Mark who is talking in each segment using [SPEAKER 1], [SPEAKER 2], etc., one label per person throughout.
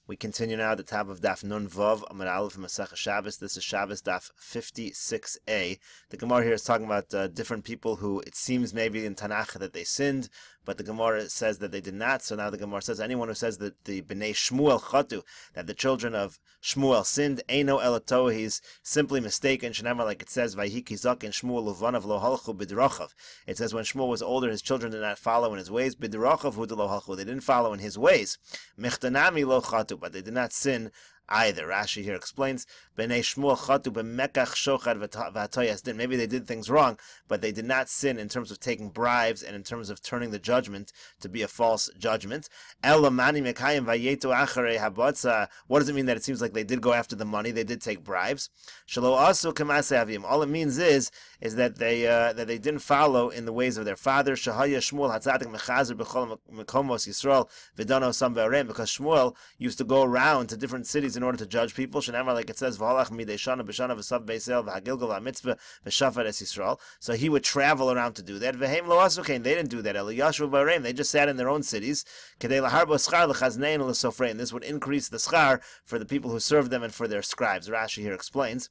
[SPEAKER 1] We continue now at the top of Daf Nun Vav Amud Aleph Meseches Shabbos. This is Shabbos Daf 56a. The Gemara here is talking about different people who it seems maybe in Tanakh that they sinned, but the Gemara says that they did not. So now the Gemara says anyone who says that the Bnei Shmuel Chatu, that the children of Shmuel sinned, Eino Elato, he's simply mistaken. Shenamar, like it says, Vayiki Zaken Shmuel Uvanav Lo Halchu B'Drachav. It says when Shmuel was older, his children did not follow in his ways. B'Drachav Hu Lo Halchu. They didn't follow in his ways. Michtanami Lo Chatu, but they did not sin either. Rashi here explains, Bnei Shmuel Chatu b'mekach shochad v'hatoyas din. Maybe they did things wrong, but they did not sin in terms of taking bribes and in terms of turning the judgment to be a false judgment. Elamani mekayim vayetu acharei habotza. What does it mean that it seems like they did go after the money? They did take bribes. Shelo asu k'masei avim. All it means is that they didn't follow in the ways of their father. Shahaya Shmuel hatzadik mechazer b'chol mekomos Yisrael v'dano sam be'arem. Because Shmuel used to go around to different cities in order to judge people. Shenamar, like it says, V'halach midei shana b'shana v'sav beisel v'hagilgal ha'mitzvah v'shafat es Yisrael. So he would travel around to do that. V'heim lo asu kein. They didn't do that. Eli yashu b'arem. They just sat in their own cities. Kedei laharbo schar l'chaznein l'sofrein. This would increase the schar for the people who served them and for their scribes. Rashi here explains,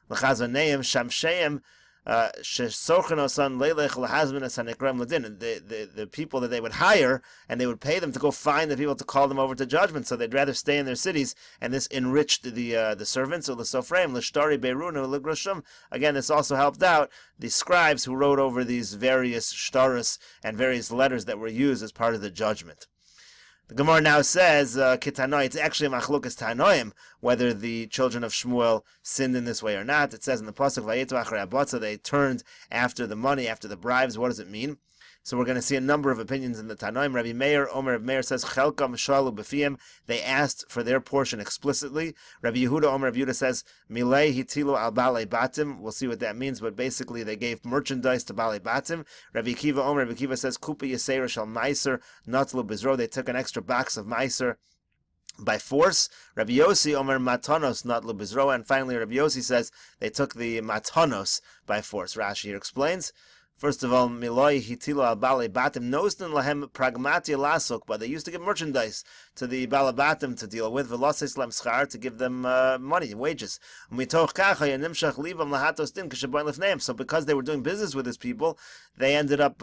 [SPEAKER 1] l'chazaneim shamsheim. The people that they would hire, and they would pay them to go find the people to call them over to judgment, so they'd rather stay in their cities, and this enriched the servants. Again, this also helped out the scribes who wrote over these various shtaros and various letters that were used as part of the judgment. The Gemara now says, Kitanoi, it's actually a machlokas tanoim, whether the children of Shmuel sinned in this way or not. It says in the pasuk, Vayetu acharei habotza, they turned after the money, after the bribes. What does it mean? So we're going to see a number of opinions in the Tanoim. Rabbi Meir, Omer of Meir says, Chelkam shalu b'fiyim. They asked for their portion explicitly. Rabbi Yehuda, Omer of Yehuda says, Milei hitilu al balei batim. We'll see what that means, but basically they gave merchandise to balei batim. Rabbi Kiva, Omer of Kiva says, Kupa yaseira shal meiser natlu bizro. They took an extra box of meiser by force. Rabbi Yossi, Omer matanos natlu bizro. And finally Rabbi Yossi says they took the matanos by force. Rashi here explains, first of all, Miloi hitilo al balei batim nosden lahem pragmatia lasuk, but they used to give merchandise to the balei batim to deal with, velosis lem schar, to give them money, wages. Mitoch kacha yanimshach livam lahatos din kashaboin lefneim. So because they were doing business with these people, they ended up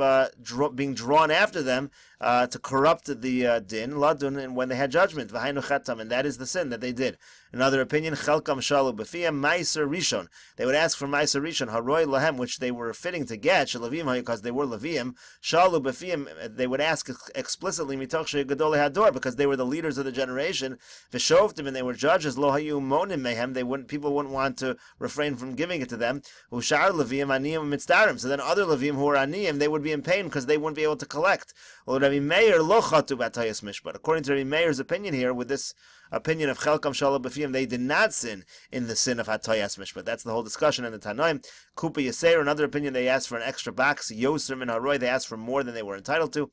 [SPEAKER 1] being drawn after them to corrupt the din ladun, and when they had judgment, v'hainu chatam, and that is the sin that they did. Another opinion, chelkam shalu b'fiyam meiser rishon. They would ask for meiser rishon haroi lahem, which they were fitting to get, because they were Leviim, shalu b'fiyim, they would ask explicitly, mitoch she'gadolei hador, because they were the leaders of the generation, v'shovtim, and they were judges, lo hayu monim mehem, people wouldn't want to refrain from giving it to them, ushar Leviim aniyim mitzdarim, so then other Leviim who were aniyim, they would be in pain because they wouldn't be able to collect. Well, Rabbi Meir lo chatu b'atayas mishpat. According to Rabbi Meir's opinion here, with this opinion of Chelkam Shalu B'fiyim, they did not sin in the sin of Hatayas Mishpat. That's the whole discussion in the Tanoim. Kupa Yaseir, another opinion, they asked for an extra box. Yosem and Haroy, they asked for more than they were entitled to.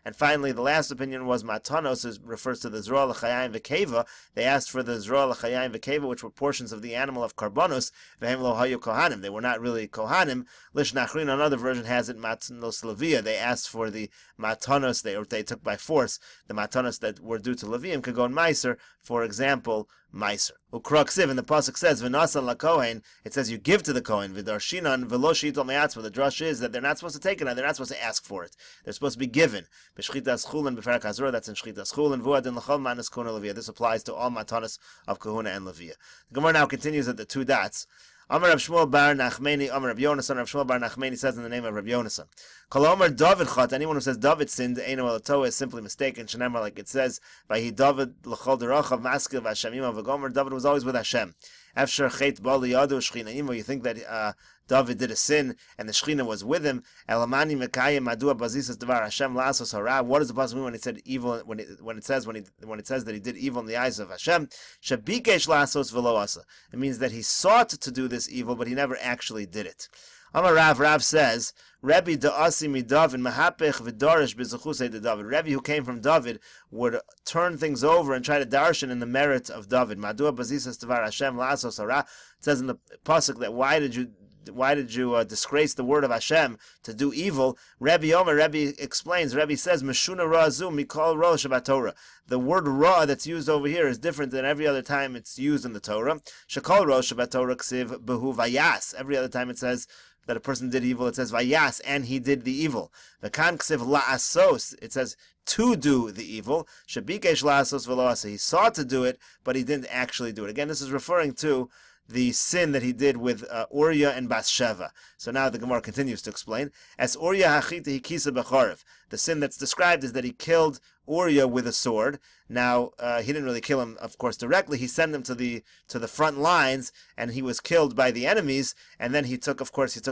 [SPEAKER 1] And finally, the last opinion was Matanos, refers to the Zroa L'chayayim V'keva. They asked for the Zroa L'chayayim V'keva, which were portions of the animal of Karbonos. V'hem lo hayu kohanim. They were not really kohanim. Lish Nachrin, another version has it Matanos Levia. They asked for the Matanos, they took by force the Matanos that were due to Leviim, Kagon Meiser, for example, Meiser. Ukroksiv, and the pasuk says, V'nasan laKohen, it says you give to the Kohen, V'darshinan v'lo she'itol me'atzma. The drush is that they're not supposed to take it, and they're not supposed to ask for it. They're supposed to be given. B'shchitas chulin b'ferak hazor, that's in Shchitas chulin, v'uadin l'chol manas kahuna levia. This applies to all matanas of kahuna and levia. The Gemara now continues at the two dots. Amar Rav Shmuel bar Nachmeni, Amar Rav Yonasan. Rav Shmuel bar Nachmeni says in the name of Rav Yonasan, Kol Omer David Chat. Anyone who says David sinned, Eino Elato, is simply mistaken. Shenemar, like it says, Vahi David l'chol derachav maskil v'Hashemima v'gomer. David was always with Hashem. After Chet Bali Yadu Shechina Imo, you think that David did a sin and the Shechina was with him. Elamani Mekayim Madua Bazisas Devar Hashem Lasos Hara. What does the pasuk mean when it said evil? When it says that he did evil in the eyes of Hashem? Shabikesh Lasos V'lo Asa. It means that he sought to do this evil, but he never actually did it. Amar Rav says, Rebbe da'asi mi David mahapech v'darish b'zechusei de David. Rebbe, who came from David, would turn things over and try to darshan in the merit of David. Madua bazisas tevar Hashem la'asos hara. It says in the pasuk that why did you disgrace the word of Hashem to do evil? Rebbe explains. Rebbe says, Meshuna Ra'azu Mikol Ro Shabbat Torah. The word Ra that's used over here is different than every other time it's used in the Torah. Shekol Ro Shabbat Torah Ksiv Behu Vayas. Every other time it says that a person did evil, it says Vayas, and he did the evil. The Kan Ksiv La'asos, it says to do the evil. Shabikesh La'asos V'lo Asa. He sought to do it, but he didn't actually do it. Again, this is referring to the sin that he did with Uriah and Bathsheba. So now the Gemara continues to explain. As Uriah hachita hikisa b'chorev. The sin that's described is that he killed Uriah with a sword. Now, he didn't really kill him, of course, directly. He sent him to the front lines, and he was killed by the enemies. And then he took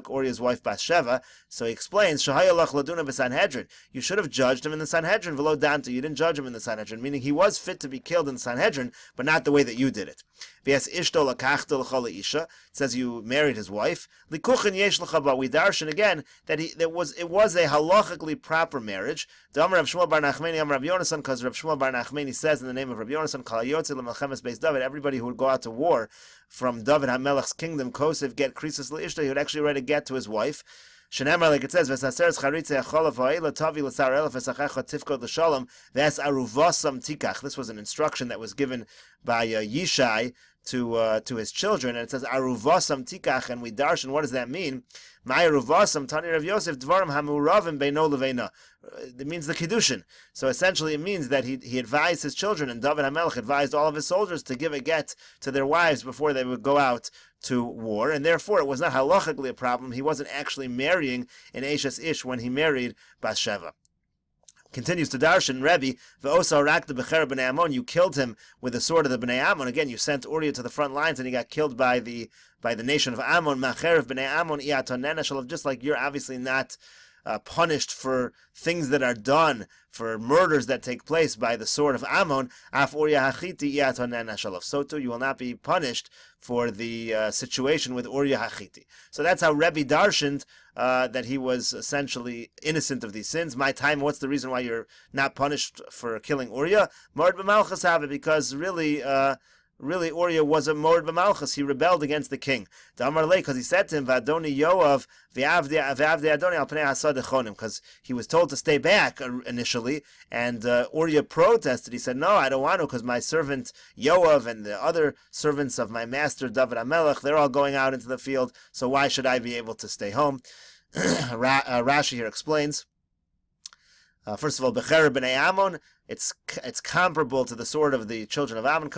[SPEAKER 1] Uriah's wife Bathsheba. So he explains, Shahayalach laduna b'Sanhedrin. You should have judged him in the Sanhedrin, v'lo danta. You didn't judge him in the Sanhedrin, meaning he was fit to be killed in the Sanhedrin, but not the way that you did it. V'yas ishto lakachta l'chol isha. It says you married his wife. Likuchin yesh l'chaba. We darshan again that it was a halachically proper marriage. D'amar Rav Shmuel bar Nachmani, Amar Rav Yonasan, because Rav Shmuel bar Nachmani says in the name of Rav Yonasan, Kol hayotze l'melchemes beis David, everybody who would go out to war from David HaMelech's kingdom, Kosev, get krisis l'ishta, he would actually write a get to his wife. Shenemar, like it says, V'saseres charitze acholav ha'ela tavi l'sar elef v'sachecha tifkod l'shalom v'es aruvasam tikach. This was an instruction that was given by Yishai to his children, and it says aruvasam tikach, and we darshan, what does that mean? My aruvasam tani Rav Yosef dvarim hamuravim beino leveina. It means the kiddushin. So essentially, it means that he advised his children, and David HaMelech advised all of his soldiers to give a get to their wives before they would go out to war, and therefore it was not halachically a problem. He wasn't actually marrying an Eshes Ish when he married Bathsheba. Continues to darshan Rebbe, V'osa rakta b'cher b'nei Ammon. You killed him with the sword of the b'nei Ammon. Again, you sent Uriah to the front lines, and he got killed by the nation of Ammon. Macher b'nei Ammon iatonena shalav. Just like you're obviously not punished for things that are done, for murders that take place by the sword of Ammon, af Uriah hachiti iatonena shalav. So too, you will not be punished for the situation with Uriah hachiti. So that's how Rebbe darshaned that he was essentially innocent of these sins. My time, what's the reason why you're not punished for killing Uriah? Mord b'malchus have it, because really Uriah was a mord b'malchus. He rebelled against the king. Damar lei, because he said to him, V'adoni Yoav v'avdi Adoni al pnei hasad echonim, because he was told to stay back initially, and Uriah protested. He said, no, I don't want to, because my servant Yoav and the other servants of my master David HaMelech, they're all going out into the field, so why should I be able to stay home? Rashi here explains, first of all, Becher b'nei Ammon, it's comparable to the sword of the children of Ammon.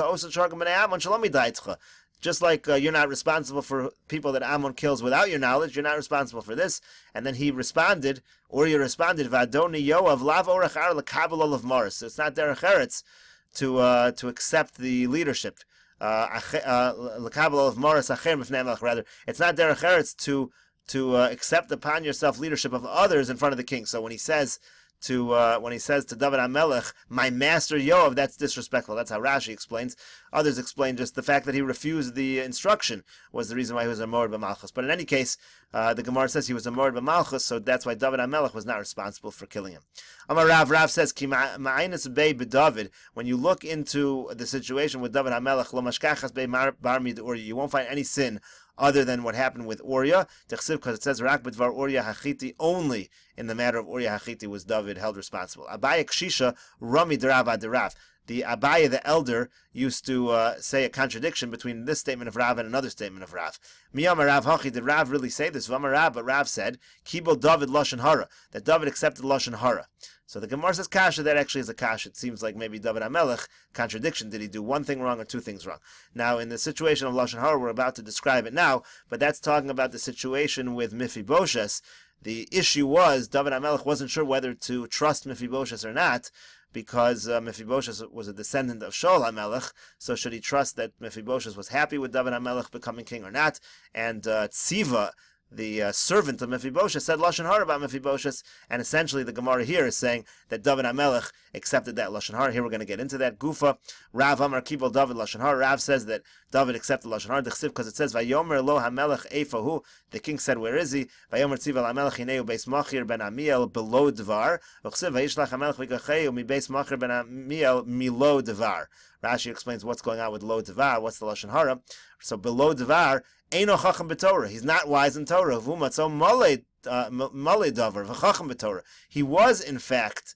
[SPEAKER 1] Just like you're not responsible for people that Ammon kills without your knowledge, you're not responsible for this. And then Uriah responded, V'adoni Yoav lav orach ar l'kabel olav maris. So it's not derech eretz to accept the leadership. L'kabel olav maris acher b'fnei melech, rather. It's not derech eretz to accept upon yourself leadership of others in front of the king. So when he says to David HaMelech, my master Yoav, that's disrespectful. That's how Rashi explains. Others explain just the fact that he refused the instruction was the reason why he was a mord b'malchus. But in any case, the Gemara says he was a mord b'malchus, so that's why David HaMelech was not responsible for killing him. Amar Rav says, Ki ma'aynis bei b'David, when you look into the situation with David HaMelech, lo mashkachas bei bar mid Uriah, you won't find any sin other than what happened with Uriah, because it says Rak b'dvar Uriah hachiti, only in the matter of Uriah hachiti was David held responsible. Abaye kshisha rami derav aderav. The Abaye, the elder, used to say a contradiction between this statement of Rav and another statement of Rav. Miyamar Rav hachi, did Rav really say this? V'amar Rav, but Rav said, Kibel David lashon hara, that David accepted lashon hara. So the Gemara says kasha, that actually is a kasha. It seems like maybe David HaMelech, contradiction, did he do one thing wrong or two things wrong? Now, in the situation of lashon hara, we're about to describe it now, but that's talking about the situation with Mephibosheth. The issue was, David HaMelech wasn't sure whether to trust Mephibosheth or not, because Mephibosheth was a descendant of Shaul HaMelech, so should he trust that Mephibosheth was happy with David HaMelech becoming king or not? And Tziva, the servant of Mephibosheth, said lashon hara about Mephibosheth, and essentially the Gemara here is saying that David HaMelech accepted that lashon hara. Here we're going to get into that. Gufa, Rav Amar Kibel David lashon hara. Rav says that David accepted lashon hara because it says Vayomer lo HaMelech eifahu. The king said, where is he? Vayomer tziva HaMelech hineu beis machir ben Amiel below dvar. V'chsev vayishlach HaMelech v'gacheu mi beis machir ben Amiel milo dvar. Rashi explains what's going on with lo devar, what's the lashon hara. So below devar, eino chacham b'Torah. He's not wise in Torah. V'umatzo male davar v'chacham b'Torah. He was in fact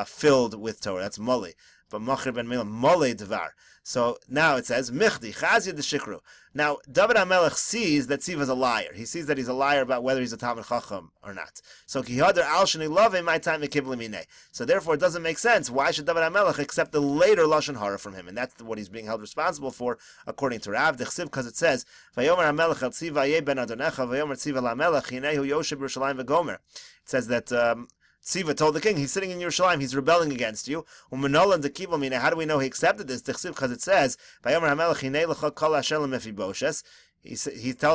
[SPEAKER 1] filled with Torah. That's male. But machir ben milam male devar. So now it says michdi chazia deshikru. Now David HaMelech sees that Tziva is a liar. He sees that he's a liar about whether he's a Talmud Chacham or not. So kihader al sheni love my time mekiblimine. So therefore, it doesn't make sense. Why should David HaMelech accept the later lashon hara from him? And that's what he's being held responsible for, according to Rav Dechsiv, because it says Vayomer HaMelech el Tziva ye ben Adonecha Vayomer Tziva LaMelech hinehu Yosheb Yerushalayim v'Gomer. It says that. Tziva told the king, he's sitting in Yerushalayim, he's rebelling against you. How do we know he accepted this? Because it says, he tells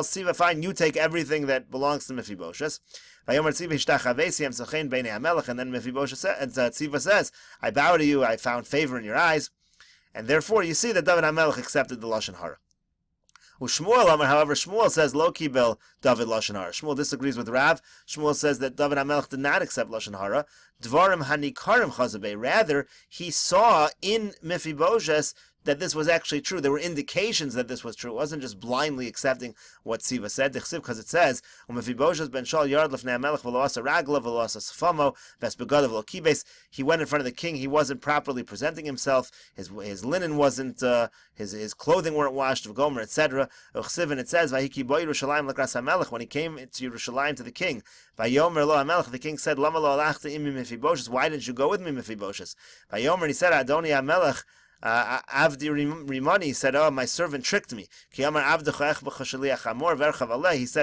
[SPEAKER 1] Tziva, fine, you take everything that belongs to Mephibosheth. And then Tziva says, I bow to you, I found favor in your eyes. And therefore, you see that David HaMelech accepted the Lashon Hara. However, Shmuel says lo kibel David lashon hara. Shmuel disagrees with Rav. Shmuel says that David HaMelech did not accept lashon hara. Dvarim hanikarim chazabei. Rather, he saw in Mephibosheth that this was actually true. There were indications that this was true. It wasn't just blindly accepting what Tziva said. Because it says, Mephibosheth ben Shal yard lefnei HaMelech v'lo asa ragla v'lo asa sfamo ves begadav v'lo kibes. He went in front of the king. He wasn't properly presenting himself. His linen wasn't. His clothing weren't washed. V'gomer, etc. And it says, Vayiki bo Yerushalayim l'kras HaMelech. When he came to Yerushalayim to the king, Vayomer lo HaMelech. The king said, Lama lo alachta imi Mephibosheth. Why didn't you go with me, Mephibosheth? Vayomer, and he said, Adoni HaMelech. Avdi Rimoni said, oh, my servant tricked me. He said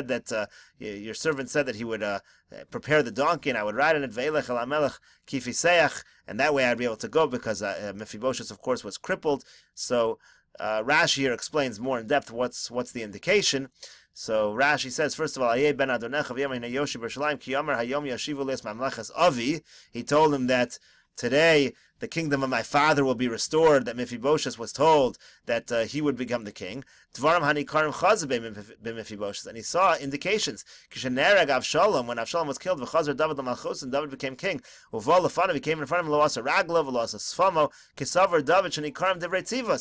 [SPEAKER 1] that your servant said that he would prepare the donkey and I would ride on it, and that way I'd be able to go, because Mephibosheth, of course, was crippled. So Rashi here explains more in depth what's the indication. So Rashi says, first of all, he told him that today the kingdom of my father will be restored, that Mephibosheth was told that he would become the king. And he saw indications. When Avshalom was killed, and David became king, he came in front of him, so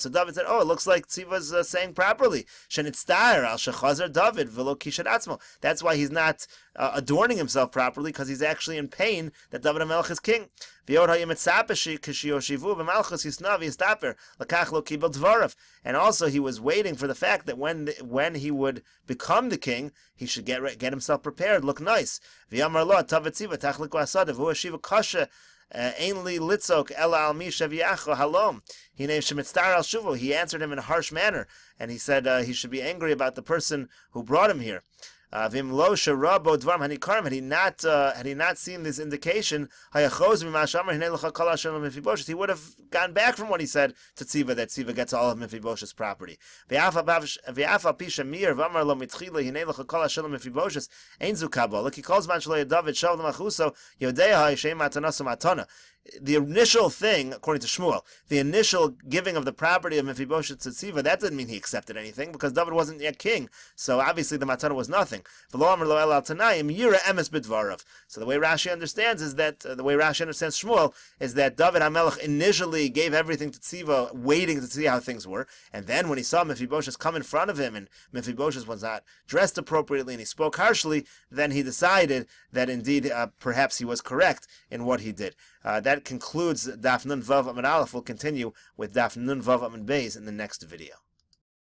[SPEAKER 1] David said, oh, it looks like Tziva is saying properly. That's why he's not adorning himself properly, because he's actually in pain that David HaMelech is king. And also he was waiting for the fact that when he would become the king, he should get himself prepared, look nice. He answered him in a harsh manner, and he said he should be angry about the person who brought him here. Had he not seen this indication, he would have gone back from what he said to Tziva, that Tziva gets all of Mephibosheth's property. Look, he calls David, the initial thing, according to Shmuel, the initial giving of the property of Mephibosheth to Tziva, that didn't mean he accepted anything, because David wasn't yet king. So obviously the matana was nothing. So the way Rashi understands Shmuel is that David HaMelech initially gave everything to Tziva, waiting to see how things were, and then when he saw Mephibosheth come in front of him, and Mephibosheth was not dressed appropriately, and he spoke harshly, then he decided that indeed perhaps he was correct in what he did. That concludes Daf Nun Vav Amud Aleph. We'll continue with Daf Nun Vav Amud Beis in the next video.